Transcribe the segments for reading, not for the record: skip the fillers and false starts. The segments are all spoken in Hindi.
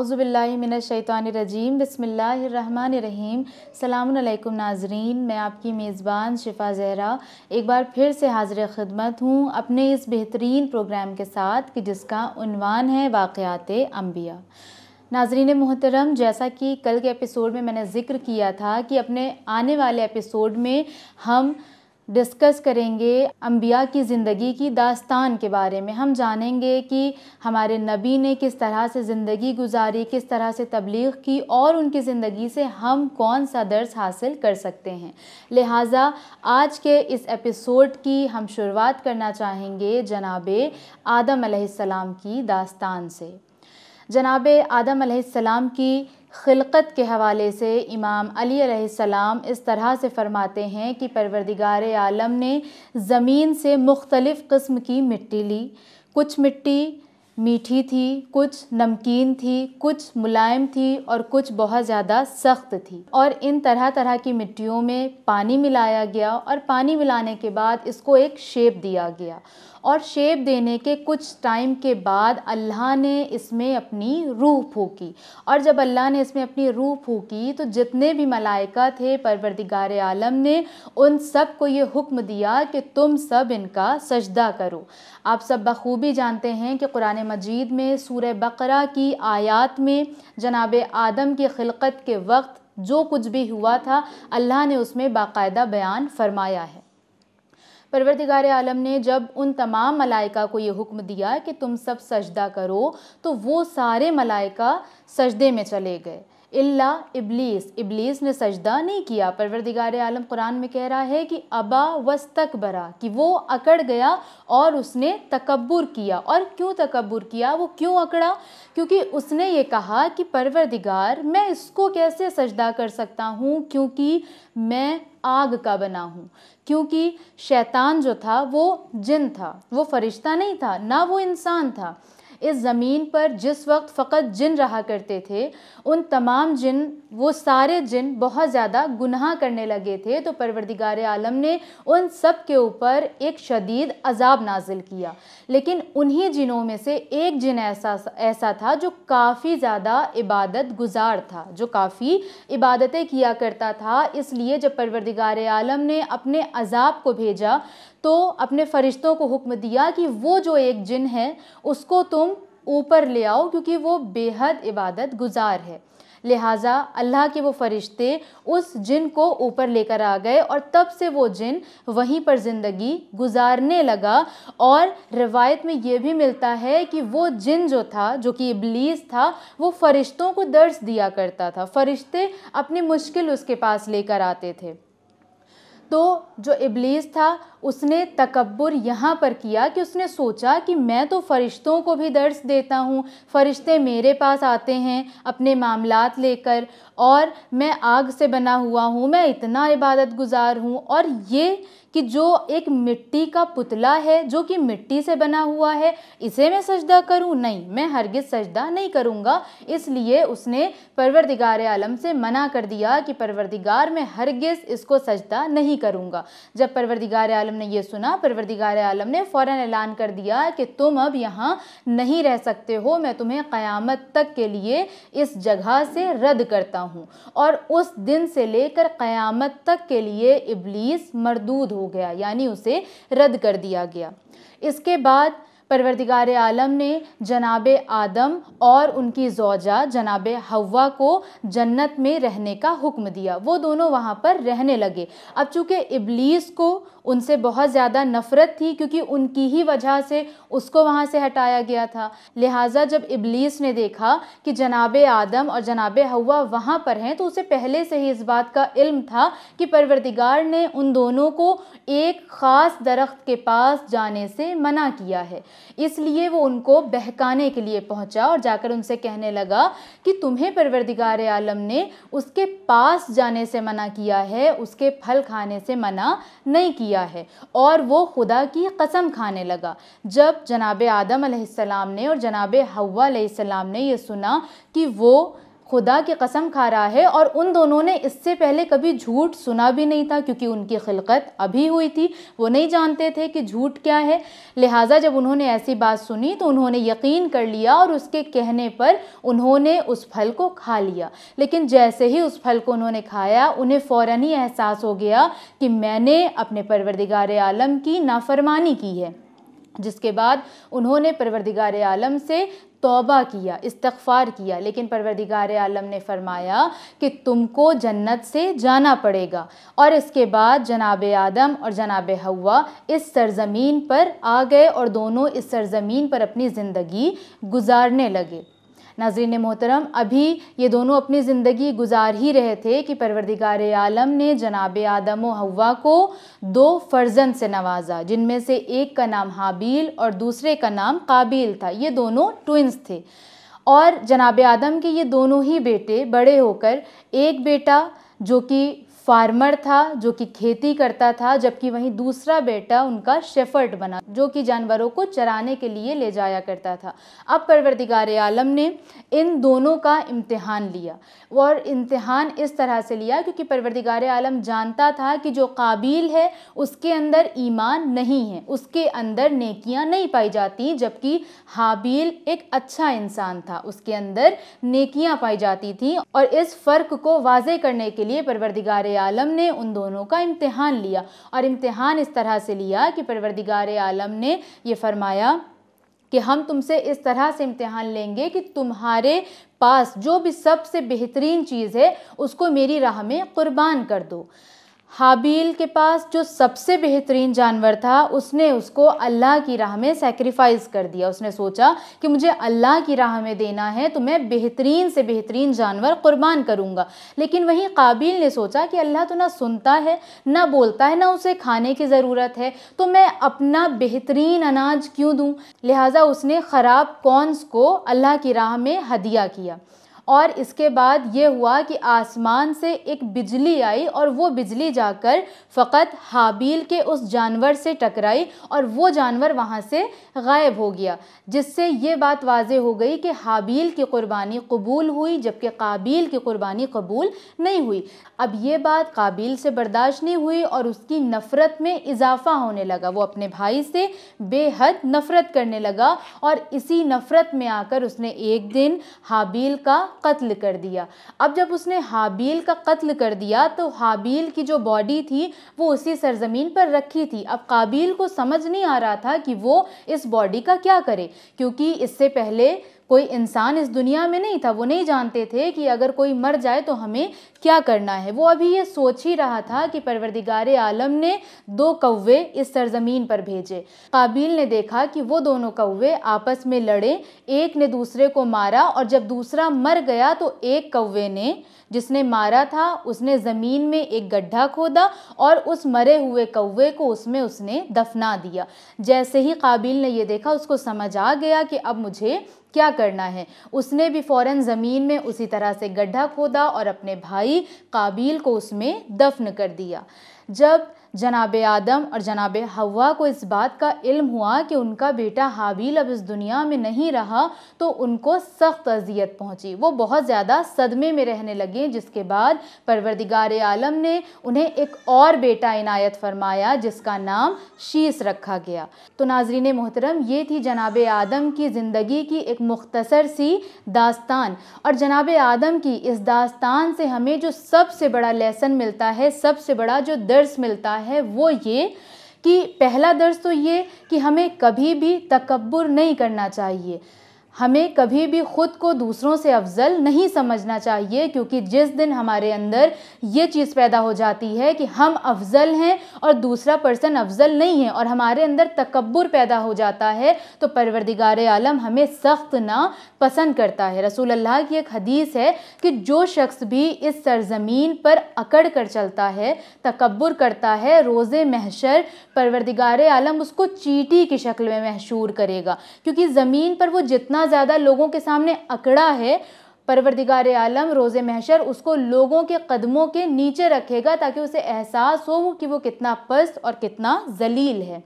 आउज़ुबिल्लाहि मिनश्शैतानिर्रजीम बिस्मिल्लाहिर्रहमानिर्रहीम। सलामुन अलैकुम नाज़रीन, मैं आपकी मेज़बान शिफ़ा ज़हरा एक बार फिर से हाज़िर ख़िदमत हूँ अपने इस बेहतरीन प्रोग्राम के साथ कि जिसका उन्वान है वाक़याते अंबिया। नाज़रीन मोहतरम, जैसा कि कल के एपिसोड में मैंने ज़िक्र किया था कि अपने आने वाले एपिसोड में हम डिस्कस करेंगे अंबिया की ज़िंदगी की दास्तान के बारे में। हम जानेंगे कि हमारे नबी ने किस तरह से ज़िंदगी गुजारी, किस तरह से तबलीग की और उनकी ज़िंदगी से हम कौन सा दर्स हासिल कर सकते हैं। लिहाजा आज के इस एपिसोड की हम शुरुआत करना चाहेंगे जनाबे आदम अलैहिस्सलाम की दास्तान से। जनाबे आदम अलैहिस्सलाम की खिलकत के हवाले से इमाम अली अलैहिस्सलाम इस तरह से फ़रमाते हैं कि परवरदिगार आलम ने ज़मीन से मुख्तलिफ़ किस्म की मिट्टी ली। कुछ मिट्टी मीठी थी, कुछ नमकीन थी, कुछ मुलायम थी और कुछ बहुत ज़्यादा सख्त थी। और इन तरह तरह की मिट्टियों में पानी मिलाया गया और पानी मिलाने के बाद इसको एक शेप दिया गया और शेप देने के कुछ टाइम के बाद अल्लाह ने इसमें अपनी रूह फूकी। और जब अल्लाह ने इसमें अपनी रूह फूकी तो जितने भी मलाइका थे परवरदिगार आलम ने उन सब को ये हुक्म दिया कि तुम सब इनका सजदा करो। आप सब बखूबी जानते हैं कि कुरान मजीद में सूरह बकरा की आयात में जनाबे आदम की खिलकत के वक्त जो कुछ भी हुआ था अल्लाह ने उसमें बाकायदा बयान फरमाया है। परवरदिगार आलम ने जब उन तमाम मलाइका को ये हुक्म दिया कि तुम सब सजदा करो तो वो सारे मलाइका सजदे में चले गए इल्ला इब्लीस ने सजदा नहीं किया। परवरदिगार आलम कुरान में कह रहा है कि अबा वस्तकबरा, कि वो अकड़ गया और उसने तकब्बुर किया। और क्यों तकब्बुर किया, वो क्यों अकड़ा? क्योंकि उसने ये कहा कि परवरदिगार मैं इसको कैसे सजदा कर सकता हूँ क्योंकि मैं आग का बना हूँ। क्योंकि शैतान जो था वो जिन था, वो फरिश्ता नहीं था, ना वो इंसान था। इस ज़मीन पर जिस वक्त फ़कत जिन रहा करते थे उन तमाम जिन, वो सारे जिन बहुत ज़्यादा गुनाह करने लगे थे। तो परवरदिगार आलम ने उन सब के ऊपर एक शदीद अज़ाब नाजिल किया। लेकिन उन्हीं जिनों में से एक जिन ऐसा था जो काफ़ी ज़्यादा इबादत गुजार था, जो काफ़ी इबादतें किया करता था। इसलिए जब परवरदिगार आलम ने अपने अज़ाब को भेजा तो अपने फ़रिश्तों को हुक्म दिया कि वो जो एक जिन है उसको तुम ऊपर ले आओ क्योंकि वो बेहद इबादत गुजार है। लिहाजा अल्लाह के वो फ़रिश्ते उस जिन को ऊपर लेकर आ गए और तब से वो जिन वहीं पर ज़िंदगी गुजारने लगा। और रिवायत में ये भी मिलता है कि वो जिन जो था, जो कि इब्लीस था, वो फ़रिश्तों को दर्स दिया करता था। फ़रिश्ते अपनी मुश्किल उसके पास लेकर आते थे। तो जो इब्लीस था उसने तकब्बुर यहाँ पर किया कि उसने सोचा कि मैं तो फ़रिश्तों को भी दर्स देता हूँ, फ़रिश्ते मेरे पास आते हैं अपने मामलात लेकर और मैं आग से बना हुआ हूँ, मैं इतना इबादत गुजार हूँ। और ये कि जो एक मिट्टी का पुतला है जो कि मिट्टी से बना हुआ है इसे मैं सजदा करूँ? नहीं, मैं हरगिज़ सजदा नहीं करूँगा। इसलिए उसने परवरदिगार आलम से मना कर दिया कि परवरदिगार मैं हरगिज़ इसको सजदा नहीं करूँगा। जब परवरदिगार आलम ने ये सुना, परवरदिगार आलम ने फ़ौरन ऐलान कर दिया कि तुम अब यहाँ नहीं रह सकते हो, मैं तुम्हें क़यामत तक के लिए इस जगह से रद्द करता हूँ। और उस दिन से लेकर क़यामत तक के लिए इब्लीस मरदूद हो गया, यानी उसे रद्द कर दिया गया। इसके बाद परवरदिगार आलम ने जनाबे आदम और उनकी ज़ौजा जनाबे हव्वा को जन्नत में रहने का हुक्म दिया। वो दोनों वहाँ पर रहने लगे। अब चूँकि इब्लीस को उनसे बहुत ज़्यादा नफ़रत थी क्योंकि उनकी ही वजह से उसको वहाँ से हटाया गया था। लिहाजा जब इब्लीस ने देखा कि जनाबे आदम और जनाबे हव्वा वहाँ पर हैं तो उसे पहले से ही इस बात का इल्म था कि परवरदिगार ने उन दोनों को एक ख़ास दरख्त के पास जाने से मना किया है। इसलिए वो उनको बहकाने के लिए पहुंचा और जाकर उनसे कहने लगा कि तुम्हें परवरदिगार आलम ने उसके पास जाने से मना किया है, उसके फल खाने से मना नहीं किया है। और वो खुदा की कसम खाने लगा। जब जनाबे आदम अलैहिस्सलाम ने और जनाबे हव्वा अलैहिस्सलाम ने ये सुना कि वो खुदा की कसम खा रहा है, और उन दोनों ने इससे पहले कभी झूठ सुना भी नहीं था, क्योंकि उनकी खिलकत अभी हुई थी, वो नहीं जानते थे कि झूठ क्या है। लिहाजा जब उन्होंने ऐसी बात सुनी तो उन्होंने यकीन कर लिया और उसके कहने पर उन्होंने उस फल को खा लिया। लेकिन जैसे ही उस फल को उन्होंने खाया, उन्हें फ़ौरन ही एहसास हो गया कि मैंने अपने परवरदिगार आलम की नाफरमानी की है, जिसके बाद उन्होंने परवरदिगार आलम से तौबा किया, इस्तग़फ़ार किया। लेकिन परवरदिगार आलम ने फरमाया कि तुमको जन्नत से जाना पड़ेगा। और इसके बाद जनाब आदम और जनाब हव्वा इस सरज़मीन पर आ गए और दोनों इस सरज़मीन पर अपनी ज़िंदगी गुजारने लगे। नाज़रीन मोहतरम, अभी ये दोनों अपनी ज़िंदगी गुजार ही रहे थे कि परवरदिगार आलम ने जनाब आदम व हव्वा को 2 फ़र्जंद से नवाजा, जिनमें से एक का नाम हाबील और दूसरे का नाम काबिल था। ये दोनों ट्विंस थे और जनाब आदम के ये दोनों ही बेटे बड़े होकर, एक बेटा जो कि फार्मर था, जो कि खेती करता था, जबकि वहीं दूसरा बेटा उनका शेफर्ड बना, जो कि जानवरों को चराने के लिए ले जाया करता था। अब परवरदिगार आलम ने इन दोनों का इम्तिहान लिया, और इम्तिहान इस तरह से लिया क्योंकि परवरदिगार आलम जानता था कि जो काबिल है उसके अंदर ईमान नहीं है, उसके अंदर नेकियां नहीं पाई जाती, जबकि हाबील एक अच्छा इंसान था, उसके अंदर नेकियां पाई जाती थीं। और इस फ़र्क को वाज़े करने के लिए परवरदिगार आलम ने उन दोनों का इम्तिहान लिया, और इम्तिहान इस तरह से लिया कि परवरदिगार आलम ने ये फरमाया कि हम तुमसे इस तरह से इम्तिहान लेंगे कि तुम्हारे पास जो भी सबसे बेहतरीन चीज़ है उसको मेरी राह में कुर्बान कर दो। हाबील के पास जो सबसे बेहतरीन जानवर था, उसने उसको अल्लाह की राह में सैक्रिफाइस कर दिया। उसने सोचा कि मुझे अल्लाह की राह में देना है तो मैं बेहतरीन से बेहतरीन जानवर कुर्बान करूँगा। लेकिन वहीं काबिल ने सोचा कि अल्लाह तो ना सुनता है, ना बोलता है, ना उसे खाने की ज़रूरत है, तो मैं अपना बेहतरीन अनाज क्यों दूँ। लिहाजा उसने ख़राब कॉर्न्स को अल्लाह की राह में हदिया किया। और इसके बाद ये हुआ कि आसमान से एक बिजली आई, और वो बिजली जाकर फ़कत हाबील के उस जानवर से टकराई और वो जानवर वहाँ से गायब हो गया, जिससे ये बात वाज़े हो गई कि हाबील की कुर्बानी कबूल हुई, जबकि काबिल की कुर्बानी कबूल नहीं हुई। अब ये बात काबिल से बर्दाश्त नहीं हुई और उसकी नफ़रत में इजाफ़ा होने लगा। वो अपने भाई से बेहद नफ़रत करने लगा, और इसी नफ़रत में आकर उसने एक दिन हाबील का कत्ल कर दिया। अब जब उसने हाबील का कत्ल कर दिया तो हाबील की जो बॉडी थी वो उसी सरजमीन पर रखी थी। अब काबिल को समझ नहीं आ रहा था कि वो इस बॉडी का क्या करे, क्योंकि इससे पहले कोई इंसान इस दुनिया में नहीं था। वो नहीं जानते थे कि अगर कोई मर जाए तो हमें क्या करना है। वो अभी ये सोच ही रहा था कि परवरदिगार आलम ने 2 कौवे इस सरजमीन पर भेजे। काबिल ने देखा कि वो दोनों कौवे आपस में लड़े, एक ने दूसरे को मारा, और जब दूसरा मर गया तो एक कौवे ने, जिसने मारा था, उसने ज़मीन में एक गड्ढा खोदा और उस मरे हुए कौवे को उसमें उसने दफना दिया। जैसे ही काबिल ने ये देखा, उसको समझ आ गया कि अब मुझे क्या करना है। उसने भी फ़ौरन ज़मीन में उसी तरह से गड्ढा खोदा और अपने भाई काबिल को उसमें दफन कर दिया। जब जनाब आदम और जनाब हव्वा को इस बात का इल्म हुआ कि उनका बेटा हाबील अब इस दुनिया में नहीं रहा, तो उनको सख्त अज़ियत पहुंची। वो बहुत ज़्यादा सदमे में रहने लगे, जिसके बाद परवरदिगार आलम ने उन्हें एक और बेटा इनायत फरमाया, जिसका नाम शीस रखा गया। तो नाज़रीन मोहतरम, ये थी जनाब आदम की ज़िंदगी की एक मुख्तसर सी दास्तान। और जनाब आदम की इस दास्तान से हमें जो सबसे बड़ा लेसन मिलता है, सबसे बड़ा जो दर्स मिलता है, वो ये कि पहला दर्स तो ये कि हमें कभी भी तकब्बुर नहीं करना चाहिए, हमें कभी भी ख़ुद को दूसरों से अफजल नहीं समझना चाहिए, क्योंकि जिस दिन हमारे अंदर ये चीज़ पैदा हो जाती है कि हम अफजल हैं और दूसरा पर्सन अफजल नहीं है, और हमारे अंदर तकब्बुर पैदा हो जाता है, तो परवरदिगार आलम हमें सख्त ना पसंद करता है। रसूल अल्लाह की एक हदीस है कि जो शख्स भी इस सरज़मीन पर अकड़ कर चलता है, तकब्बुर करता है, रोज़े महशर परवरदिगार आलम उसको चींटी की शक्ल में महशूर करेगा, क्योंकि ज़मीन पर वो जितना ज़्यादा लोगों के सामने अकड़ा है, परवरदिगार आलम रोज़े महशर उसको लोगों के कदमों के नीचे रखेगा, ताकि उसे एहसास हो कि वो कितना पस्त और कितना जलील है।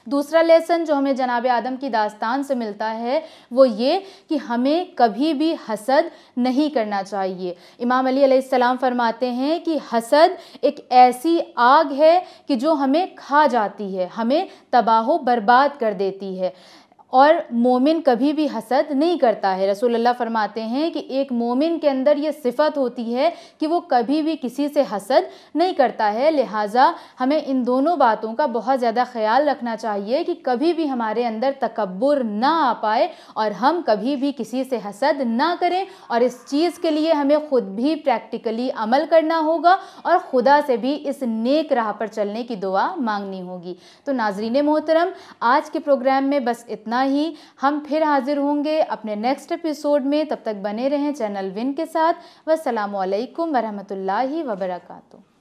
दूसरा लेसन जो हमें जनाब आदम की दास्तान से मिलता है वो ये कि हमें कभी भी हसद नहीं करना चाहिए। इमाम अली अलैहिस्सलाम फरमाते हैं कि हसद एक ऐसी आग है कि जो हमें खा जाती है, हमें तबाह बर्बाद कर देती है, और मोमिन कभी भी हसद नहीं करता है। रसूलुल्लाह फरमाते हैं कि एक मोमिन के अंदर ये सिफ़त होती है कि वो कभी भी किसी से हसद नहीं करता है। लिहाजा हमें इन दोनों बातों का बहुत ज़्यादा ख्याल रखना चाहिए कि कभी भी हमारे अंदर तकब्बुर ना आ पाए और हम कभी भी किसी से हसद ना करें, और इस चीज़ के लिए हमें ख़ुद भी प्रैक्टिकली अमल करना होगा और खुदा से भी इस नेक राह पर चलने की दुआ मांगनी होगी। तो नाज़रीन मोहतरम, आज के प्रोग्राम में बस इतना ही। हम फिर हाजिर होंगे अपने नेक्स्ट एपिसोड में। तब तक बने रहें चैनल विन के साथ। वस्सलामु अलैकुम वरहमतुल्लाहि वबरकातुहू।